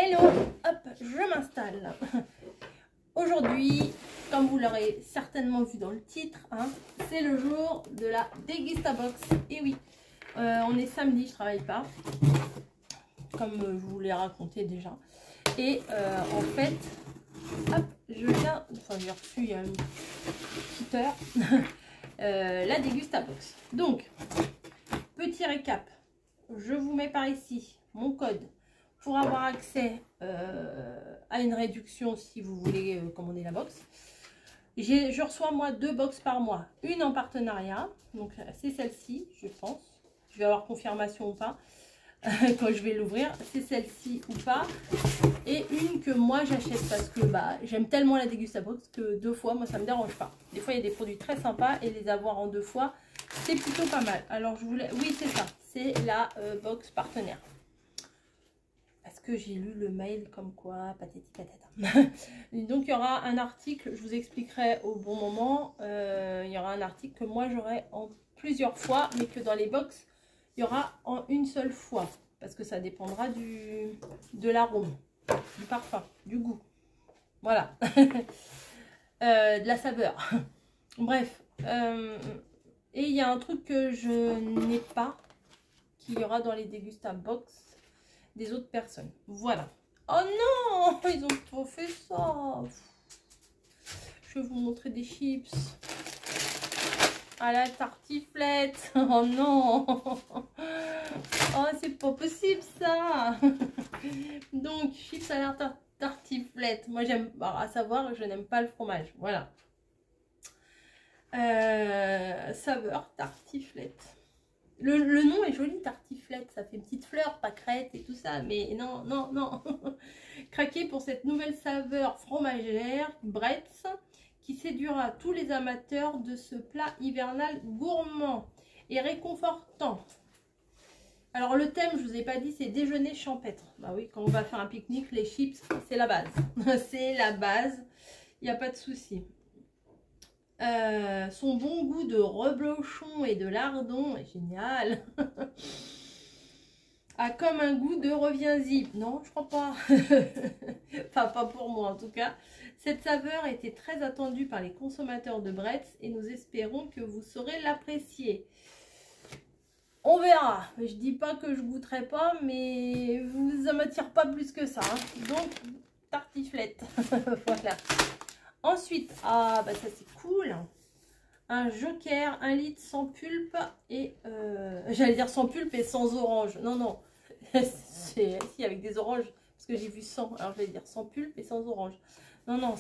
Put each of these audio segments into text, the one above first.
Hello, hop, je m'installe. Aujourd'hui, comme vous l'aurez certainement vu dans le titre, hein, c'est le jour de la Dégustabox. Et oui, on est samedi, je travaille pas, comme je vous l'ai raconté déjà. Et en fait, hop, je viens, enfin j'ai reçu il y a une petite heure, la Dégustabox. Donc, petit récap, je vous mets par ici mon code pour avoir accès à une réduction si vous voulez commander la box. Je reçois moi 2 box par mois, une en partenariat, donc c'est celle-ci je pense, je vais avoir confirmation ou pas quand je vais l'ouvrir, c'est celle-ci ou pas, et une que moi j'achète parce que bah, j'aime tellement la Dégustabox que 2 fois moi ça me dérange pas. Des fois il y a des produits très sympas et les avoir en 2 fois c'est plutôt pas mal. Alors je voulais, oui c'est ça, c'est la box partenaire. Parce que j'ai lu le mail comme quoi, patati patata. Donc il y aura un article, je vous expliquerai au bon moment. Il y aura un article que moi j'aurai en plusieurs fois, mais que dans les box, il y aura en une seule fois. Parce que ça dépendra de l'arôme, du parfum, du goût. Voilà. De la saveur. Bref. Et il y a un truc que je n'ai pas, qu'il y aura dans les Dégustabox des autres personnes. Voilà. Oh non, ils ont trop fait ça. Je vais vous montrer des chips à la tartiflette. Oh non. Oh, c'est pas possible ça. Donc, chips à la tartiflette. Moi, j'aime, à savoir, je n'aime pas le fromage. Voilà. Saveur tartiflette. Le nom est joli, tartiflette, ça fait une petite fleur, pâquerette et tout ça, mais non, non, non. Craquez pour cette nouvelle saveur fromagère, Bretz, qui séduira tous les amateurs de ce plat hivernal gourmand et réconfortant. Alors le thème, je vous ai pas dit, c'est déjeuner champêtre. Bah oui, quand on va faire un pique-nique, les chips, c'est la base. C'est la base, il n'y a pas de souci. Son bon goût de reblochon et de lardon est génial. A comme un goût de reviens-y. Non, je crois pas. Enfin, pas pour moi en tout cas. Cette saveur était très attendue par les consommateurs de Bretz et nous espérons que vous saurez l'apprécier. On verra. Je dis pas que je goûterai pas, mais ça m'attire pas plus que ça. Hein. Donc, tartiflette. Voilà. Ensuite, ah bah ça c'est cool, un Joker 1 litre sans pulpe et j'allais dire sans pulpe et sans orange. Non non, c'est si avec des oranges parce que j'ai vu 100. Alors j'allais dire sans pulpe et sans orange. Non non,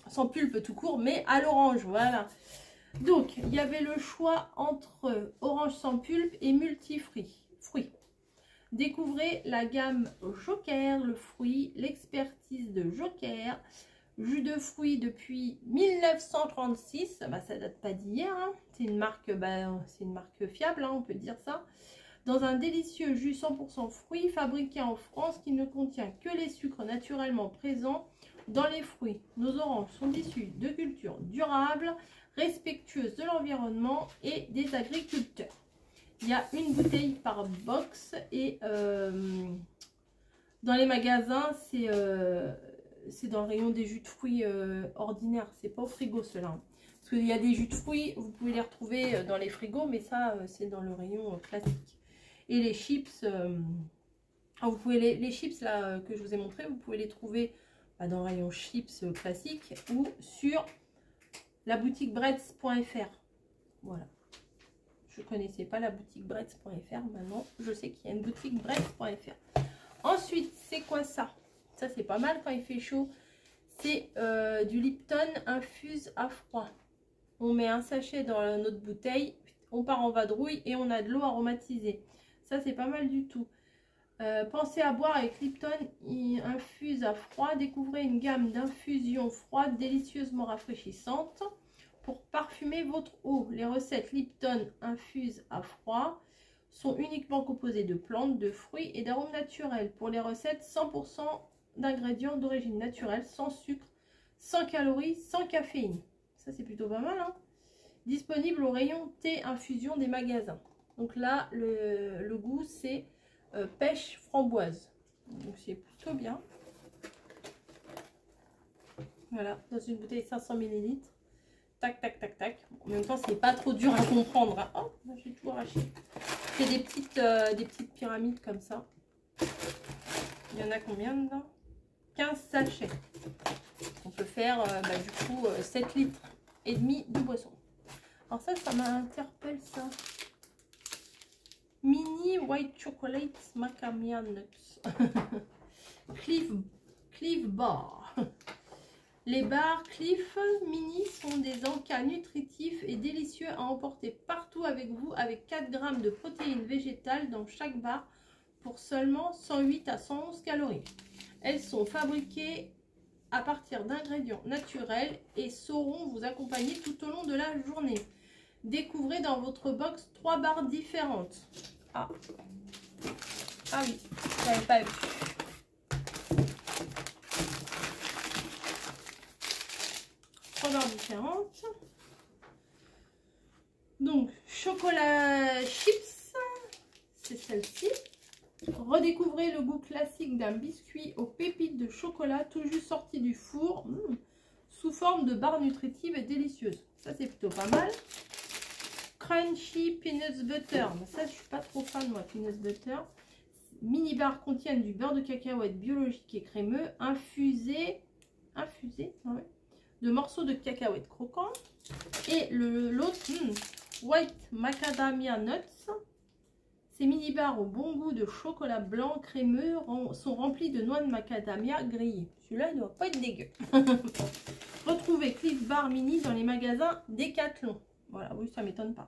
sans pulpe tout court, mais à l'orange. Voilà. Donc il y avait le choix entre orange sans pulpe et multifruits. Découvrez la gamme Joker, le fruit, l'expertise de Joker. Jus de fruits depuis 1936, bah, ça date pas d'hier, hein. C'est une marque fiable, hein, on peut dire ça. Dans un délicieux jus 100% fruits fabriqué en France qui ne contient que les sucres naturellement présents dans les fruits. Nos oranges sont issues de cultures durables, respectueuses de l'environnement et des agriculteurs. Il y a une bouteille par box et dans les magasins, c'est dans le rayon des jus de fruits ordinaires, c'est pas au frigo cela. Parce qu'il y a des jus de fruits, vous pouvez les retrouver dans les frigos, mais ça c'est dans le rayon classique. Et les chips, vous pouvez les chips là que je vous ai montré, vous pouvez les trouver dans le rayon chips classique ou sur la boutique bretz.fr. Voilà. Je connaissais pas la boutique bretz.fr, maintenant je sais qu'il y a une boutique bretz.fr. Ensuite, c'est quoi ça? Ça c'est pas mal quand il fait chaud. C'est du Lipton infuse à froid. On met un sachet dans notre bouteille, on part en vadrouille et on a de l'eau aromatisée. Ça c'est pas mal du tout. Pensez à boire avec Lipton infuse à froid. Découvrez une gamme d'infusions froides délicieusement rafraîchissantes pour parfumer votre eau. Les recettes Lipton infuse à froid sont uniquement composées de plantes, de fruits et d'arômes naturels. Pour les recettes 100% d'ingrédients d'origine naturelle, sans sucre, sans calories, sans caféine. Ça c'est plutôt pas mal, hein. Disponible au rayon thé infusion des magasins. Donc là le goût c'est pêche framboise. Donc c'est plutôt bien. Voilà, dans une bouteille 500 ml. Tac, tac, tac, tac. Bon, en même temps, c'est pas trop dur à comprendre. Hein. Oh, j'ai tout arraché. C'est des petites pyramides comme ça. Il y en a combien dedans? 15 sachets. On peut faire du coup 7 litres et demi de boisson. Alors ça m'interpelle ça. Mini White Chocolate Macadamia Nuts. Cliff Bar. Les bars Cliff Mini sont des encas nutritifs et délicieux à emporter partout avec vous, avec 4 grammes de protéines végétales dans chaque bar pour seulement 108 à 111 calories. Elles sont fabriquées à partir d'ingrédients naturels et sauront vous accompagner tout au long de la journée. Découvrez dans votre box 3 barres différentes. Ah oui, je n'avais pas vu. Différentes. Donc chocolat chips, c'est celle-ci. Redécouvrez le goût classique d'un biscuit aux pépites de chocolat tout juste sorti du four, sous forme de barre nutritive et délicieuse. Ça c'est plutôt pas mal. Crunchy peanut butter, ça je suis pas trop fan moi, peanut butter. Mini barres contiennent du beurre de cacahuète biologique et crémeux infusé ouais, de morceaux de cacahuètes croquants. Et l'autre, White Macadamia Nuts. Ces mini bars au bon goût de chocolat blanc crémeux sont remplis de noix de macadamia grillées. Celui-là, il ne doit pas être dégueu. Retrouvez Cliff Bar Mini dans les magasins Decathlon. Voilà, oui, ça ne m'étonne pas.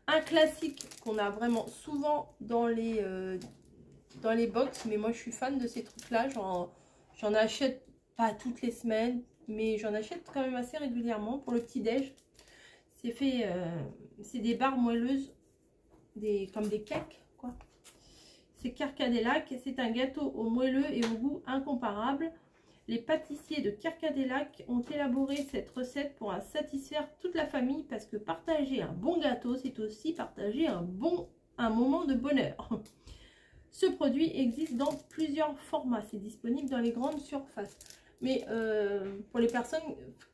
Un classique qu'on a vraiment souvent dans les box, mais moi je suis fan de ces trucs-là. J'en achète pas toutes les semaines, mais j'en achète quand même assez régulièrement pour le petit-déj. C'est des barres moelleuses, comme des cakes, quoi. C'est Carcadelac et c'est un gâteau au moelleux et au goût incomparable. Les pâtissiers de Carcadelac ont élaboré cette recette pour satisfaire toute la famille parce que partager un bon gâteau, c'est aussi partager un moment de bonheur. Ce produit existe dans plusieurs formats. C'est disponible dans les grandes surfaces. Mais pour les personnes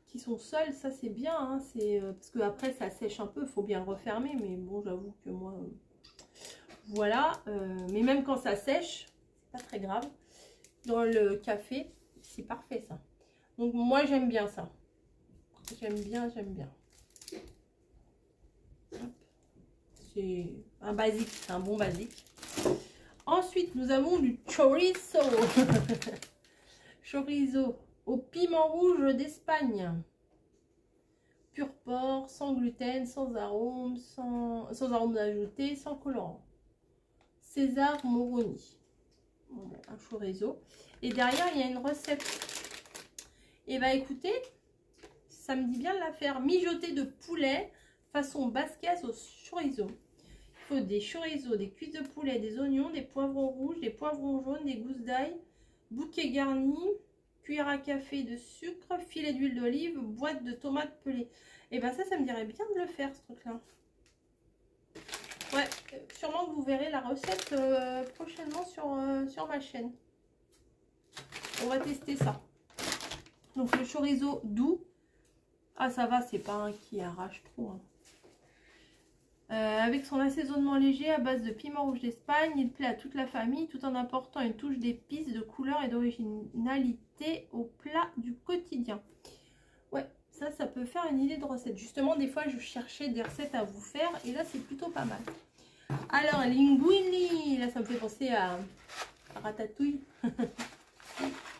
qui sont seules, ça c'est bien. Hein, parce que après ça sèche un peu, il faut bien le refermer. Mais bon, j'avoue que moi, voilà. Mais même quand ça sèche, c'est pas très grave. Dans le café, c'est parfait ça. Donc moi j'aime bien ça. J'aime bien. C'est un basique, c'est un bon basique. Ensuite, nous avons du chorizo. Chorizo au piment rouge d'Espagne. Pur porc, sans gluten, sans arôme, sans arôme ajouté, sans colorant. César Moroni. Bon, un chorizo. Et derrière, il y a une recette. Et bah écoutez, ça me dit bien de la faire. Mijoter de poulet façon basquaise au chorizo. Il faut des chorizo, des cuisses de poulet, des oignons, des poivrons rouges, des poivrons jaunes, des gousses d'ail, bouquet garni, cuillère à café de sucre, filet d'huile d'olive, boîte de tomates pelées. Et ben ça me dirait bien de le faire ce truc là. Ouais, sûrement que vous verrez la recette prochainement sur ma chaîne. On va tester ça. Donc le chorizo doux. Ah ça va, c'est pas un qui arrache trop. Hein. Avec son assaisonnement léger à base de piment rouge d'Espagne, il plaît à toute la famille tout en apportant une touche d'épices, de couleur et d'originalité au plat du quotidien. Ouais, ça peut faire une idée de recette. Justement, des fois, je cherchais des recettes à vous faire et là, c'est plutôt pas mal. Alors, linguini, là, ça me fait penser à Ratatouille,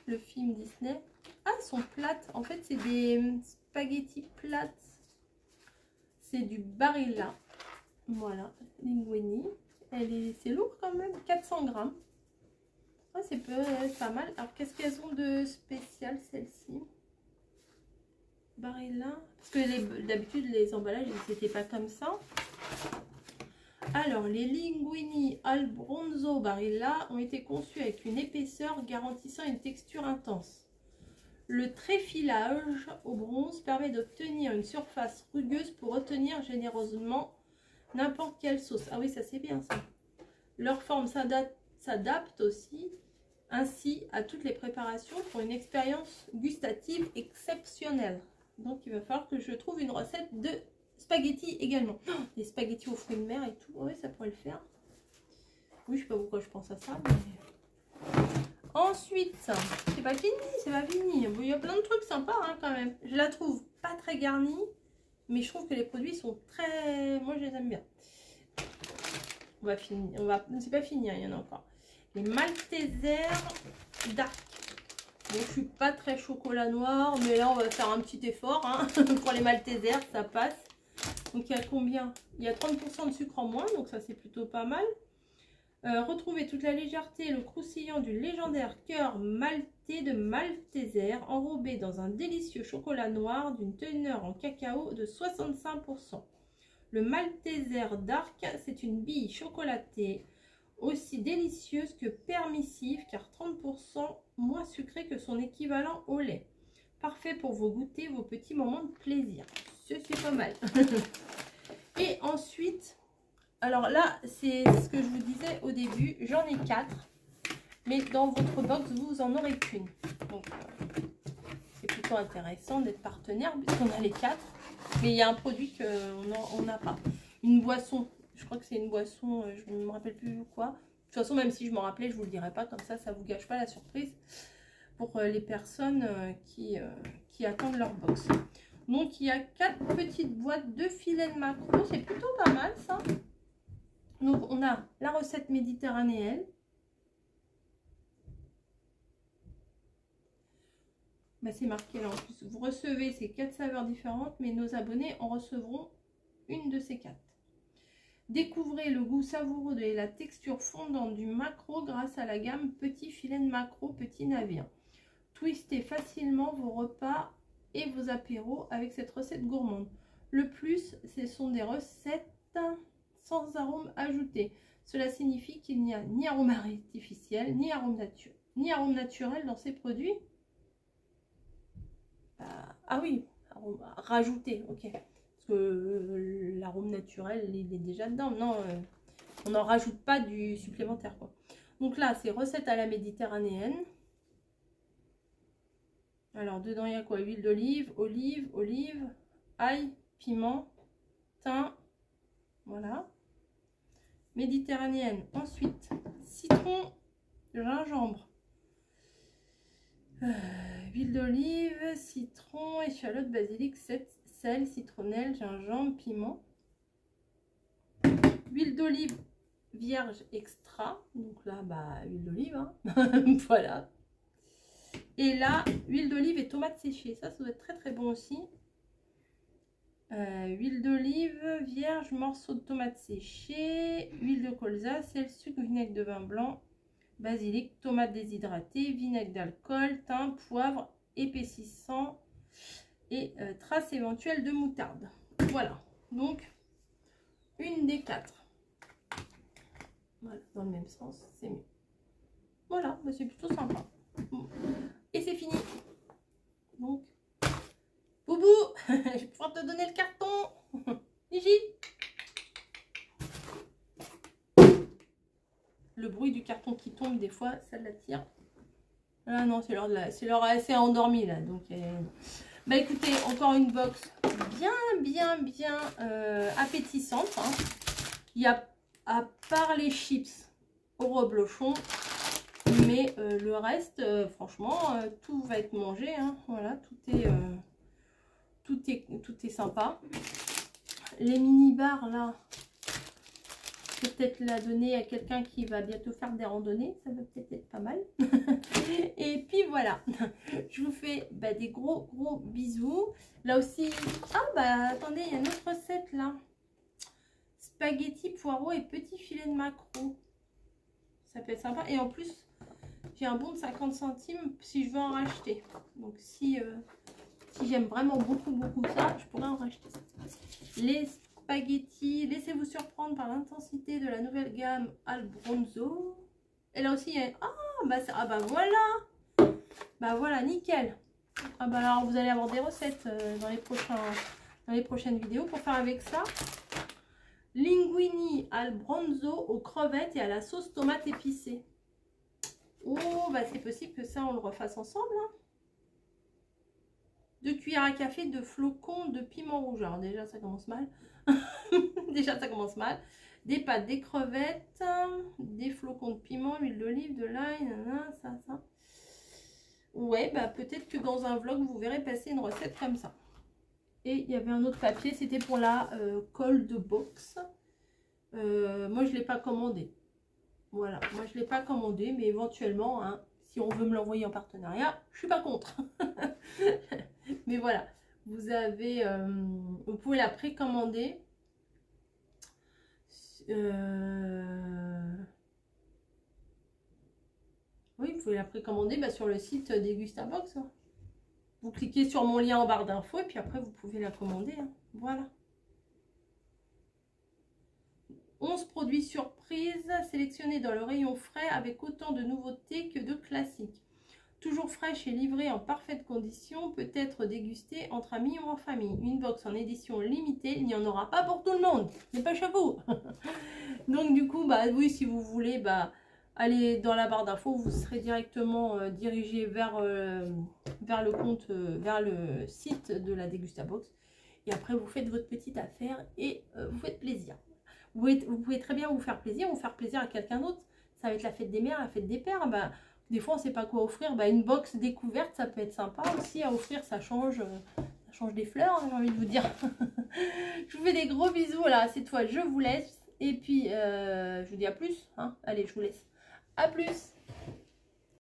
le film Disney. Ah, elles sont plates. En fait, c'est des spaghettis plates. C'est du Barilla. Voilà, linguini. C'est lourd quand même, 400 grammes. Ah, c'est pas mal. Alors, qu'est-ce qu'elles ont de spécial, celles-ci? Barilla. Parce que d'habitude, les emballages, ils n'étaient pas comme ça. Alors, les linguini al bronzo Barilla ont été conçus avec une épaisseur garantissant une texture intense. Le tréfilage au bronze permet d'obtenir une surface rugueuse pour retenir généreusement n'importe quelle sauce. Ah oui, ça c'est bien ça. Leur forme s'adapte aussi ainsi à toutes les préparations pour une expérience gustative exceptionnelle. Donc il va falloir que je trouve une recette de spaghettis également. Oh, des spaghettis aux fruits de mer et tout, oui ça pourrait le faire. Oui, je sais pas pourquoi je pense à ça. Mais... Ensuite, c'est pas fini, c'est pas fini. Bon, il y a plein de trucs sympas hein, quand même. Je la trouve pas très garnie, mais je trouve que les produits sont très... Moi, je les aime bien. On va finir. C'est pas fini, hein, il y en a encore. Les Maltesers Dark. Bon, je suis pas très chocolat noir, mais là, on va faire un petit effort. Hein. Pour les Maltesers, ça passe. Donc, il y a combien? Il y a 30% de sucre en moins, donc ça, c'est plutôt pas mal. Retrouvez toute la légèreté et le croustillant du légendaire cœur maltais de Malteser, enrobé dans un délicieux chocolat noir d'une teneur en cacao de 65%. Le Malteser Dark, c'est une bille chocolatée aussi délicieuse que permissive, car 30% moins sucrée que son équivalent au lait. Parfait pour vos goûters, vos petits moments de plaisir. C'est pas mal. Et ensuite... Alors là, c'est ce que je vous disais au début, j'en ai 4, mais dans votre box, vous en aurez qu'une. Donc, c'est plutôt intéressant d'être partenaire puisqu'on a les 4, mais il y a un produit qu'on n'a pas. Une boisson, je crois que c'est une boisson, je ne me rappelle plus quoi. De toute façon, même si je m'en rappelais, je ne vous le dirai pas, comme ça ne vous gâche pas la surprise pour les personnes qui attendent leur box. Donc, il y a 4 petites boîtes de filets de maquereau, c'est plutôt pas mal ça. Donc, on a la recette méditerranéenne. Bah, c'est marqué là en plus. Vous recevez ces 4 saveurs différentes, mais nos abonnés en recevront une de ces 4. Découvrez le goût savoureux et la texture fondante du maquereau grâce à la gamme Petit Filet de Maquereau Petit Navire. Twistez facilement vos repas et vos apéros avec cette recette gourmande. Le plus, ce sont des recettes sans arôme ajouté. Cela signifie qu'il n'y a ni arôme artificiel, ni arôme naturel dans ces produits. Ah oui, arôme rajouté, ok. Parce que l'arôme naturel, il est déjà dedans. Non, on n'en rajoute pas du supplémentaire, quoi. Donc là, c'est recette à la méditerranéenne. Alors, dedans, il y a quoi? Huile d'olive, olive, ail, piment, thym. Voilà. Méditerranéenne. Ensuite, citron, gingembre, huile d'olive, citron, échalote, basilic, sel, citronnelle, gingembre, piment. Huile d'olive vierge extra. Donc là, bah, huile d'olive. Hein. Voilà. Et là, huile d'olive et tomates séchées. Ça doit être très très bon aussi. Huile d'olive vierge, morceaux de tomates séchées, huile de colza, sel, sucre, vinaigre de vin blanc, basilic, tomates déshydratées, vinaigre d'alcool, thym, poivre, épaississant et traces éventuelles de moutarde. Voilà, donc une des 4. Voilà, dans le même sens, c'est mieux. Voilà, bah c'est plutôt sympa. Et c'est fini. Donc, Boubou, je vais pouvoir te donner le carton. Gigi. Le bruit du carton qui tombe, des fois, ça l'attire. Ah non, c'est l'heure de la... C'est l'heure assez endormie, là. Donc, bah écoutez, encore une box bien appétissante. Hein. Il y a, à part les chips au reblochon, mais le reste, franchement, tout va être mangé. Hein. Voilà, tout est sympa. Les mini bars là, peut-être la donner à quelqu'un qui va bientôt faire des randonnées, ça va peut-être être pas mal. Et puis voilà, je vous fais des gros bisous. Là aussi, ah bah attendez, il y a une autre recette là, spaghettis, poireaux et petits filets de maquereau. Ça peut être sympa. Et en plus, j'ai un bon de 50 centimes si je veux en racheter. Donc si j'aime vraiment beaucoup ça, je pourrais en racheter. Les spaghettis, laissez-vous surprendre par l'intensité de la nouvelle gamme Albronzo. Et là aussi, il y a... bah voilà. Bah voilà, nickel. Ah bah alors vous allez avoir des recettes dans les prochaines vidéos pour faire avec ça. Linguini al bronzo aux crevettes et à la sauce tomate épicée. bah, c'est possible que ça, on le refasse ensemble. Hein. 2 cuillères à café de flocons de piment rouge. Alors déjà, ça commence mal. Déjà, ça commence mal. Des pâtes, des crevettes, des flocons de piment, huile d'olive, de l'ail, ça. Ouais, bah peut-être que dans un vlog, vous verrez passer une recette comme ça. Et il y avait un autre papier, c'était pour la cold box. Moi, je ne l'ai pas commandé. Voilà, moi, je ne l'ai pas commandé, mais éventuellement, hein, si on veut me l'envoyer en partenariat, je ne suis pas contre. Mais voilà, vous avez, vous pouvez la précommander. Oui, vous pouvez la précommander bah, sur le site Degustabox. Hein. Vous cliquez sur mon lien en barre d'infos et puis après, vous pouvez la commander. Hein. Voilà. 11 produits surprises sélectionnés dans le rayon frais avec autant de nouveautés que de classiques. Toujours fraîche et livrée en parfaite condition, peut être dégustée entre amis ou en famille. Une box en édition limitée, il n'y en aura pas pour tout le monde, mais pas chez vous. Donc du coup, bah oui, si vous voulez, bah allez dans la barre d'infos, vous serez directement dirigé vers le compte, vers le site de la Degustabox. Et après, vous faites votre petite affaire et vous faites plaisir. Vous pouvez très bien vous faire plaisir à quelqu'un d'autre. Ça va être la fête des mères, la fête des pères. Bah, des fois, on ne sait pas quoi offrir. Bah, une box découverte, ça peut être sympa aussi à offrir. Ça change des fleurs, hein, j'ai envie de vous dire. Je vous fais des gros bisous. Voilà, cette fois, je vous laisse. Et puis, je vous dis à plus. Hein. Allez, je vous laisse. À plus.